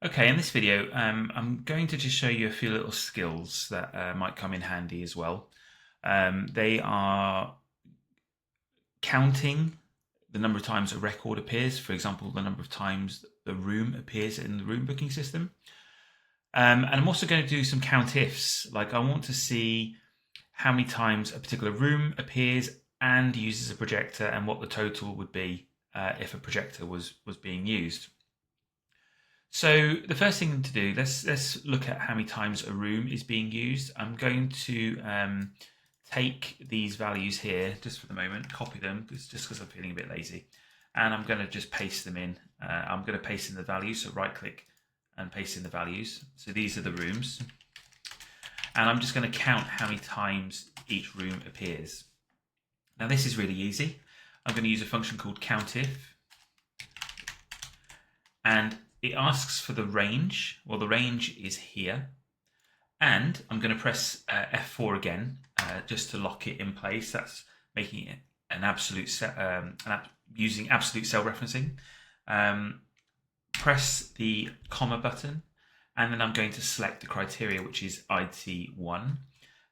Okay, in this video, I'm going to just show you a few little skills that might come in handy as well. They are counting the number of times a record appears, for example, the number of times the room appears in the room booking system. And I'm also going to do some count ifs, like I want to see how many times a particular room appears and uses a projector and what the total would be if a projector was being used. So the first thing to do, let's look at how many times a room is being used. I'm going to take these values here just for the moment, copy them just because I'm feeling a bit lazy, and I'm going to just paste them in. I'm going to paste in the values, so right click and paste in the values. So these are the rooms, and I'm just going to count how many times each room appears. Now this is really easy. I'm going to use a function called countif, and it asks for the range. Well, the range is here, and I'm going to press F4 again just to lock it in place. That's making it an absolute using absolute cell referencing. Press the comma button, and then I'm going to select the criteria, which is IT1. And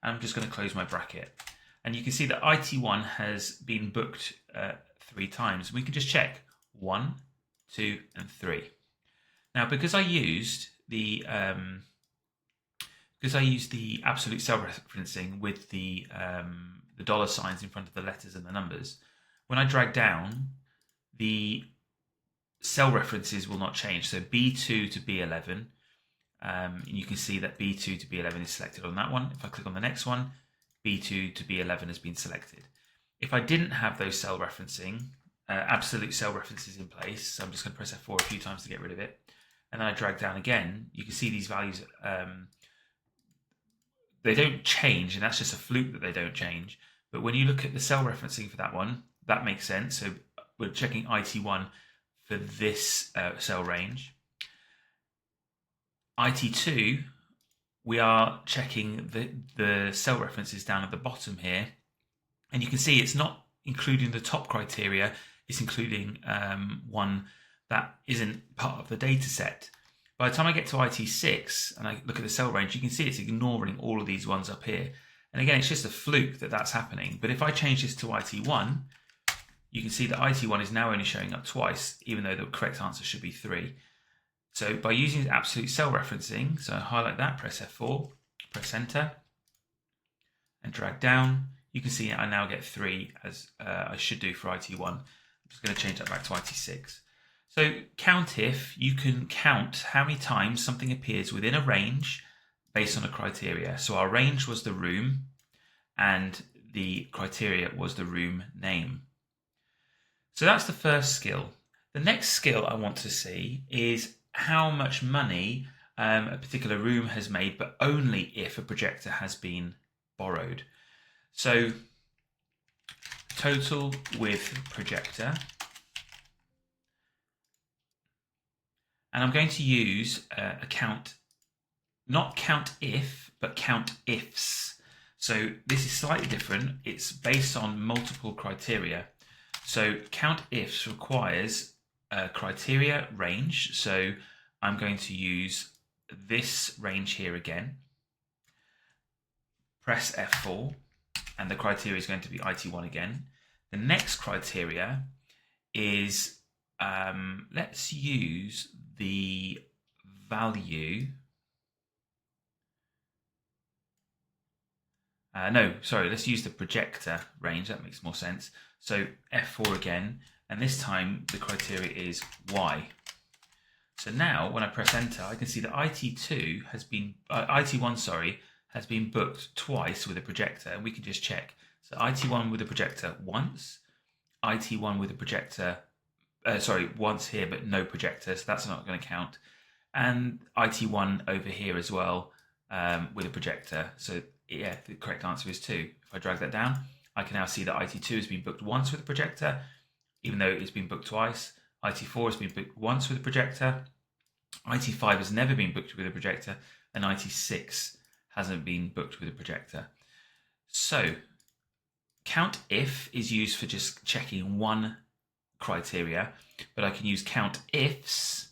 I'm just going to close my bracket, and you can see that IT1 has been booked 3 times. We can just check 1, 2, and 3. Now, because I used the absolute cell referencing with the dollar signs in front of the letters and the numbers, when I drag down, the cell references will not change. So B2 to B11, and you can see that B2 to B11 is selected on that one. If I click on the next one, B2 to B11 has been selected. If I didn't have those cell referencing, absolute cell references in place, so I'm just going to press F4 a few times to get rid of it, and then I drag down again, you can see these values, they don't change, and that's just a fluke that they don't change. But when you look at the cell referencing for that one, that makes sense. So we're checking IT1 for this cell range. IT2, we are checking the cell references down at the bottom here, and you can see it's not including the top criteria, it's including one that isn't part of the data set. By the time I get to IT6 and I look at the cell range, you can see it's ignoring all of these ones up here. And again, it's just a fluke that that's happening. But if I change this to IT1, you can see that IT1 is now only showing up twice, even though the correct answer should be 3. So by using absolute cell referencing, so I highlight that, press F4, press enter, and drag down, you can see I now get 3 as I should do for IT1. I'm just going to change that back to IT6. So countif, you can count how many times something appears within a range based on a criteria. So our range was the room, and the criteria was the room name. So that's the first skill. The next skill I want to see is how much money a particular room has made, but only if a projector has been borrowed. So total with projector. And I'm going to use a count, not count if, but count ifs. So this is slightly different. It's based on multiple criteria. So count ifs requires a criteria range. So I'm going to use this range here again. Press F4, and the criteria is going to be IT1 again. The next criteria is, let's use the value. Let's use the projector range. That makes more sense. So F4 again, and this time the criteria is Y. So now when I press enter, I can see that IT1 has been booked twice with a projector, and we can just check. So IT1 with a projector once, IT1 with a projector, once here but no projector, so that's not going to count, and IT1 over here as well with a projector. So yeah, the correct answer is 2. If I drag that down, I can now see that IT2 has been booked once with a projector, even though it's been booked twice. IT4 has been booked once with a projector. IT5 has never been booked with a projector, and IT6 hasn't been booked with a projector. So count if is used for just checking one criteria, but I can use count ifs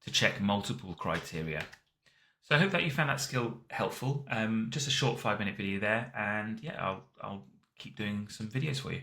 to check multiple criteria. So I hope that you found that skill helpful. Just a short 5-minute video there, and yeah, I'll keep doing some videos for you.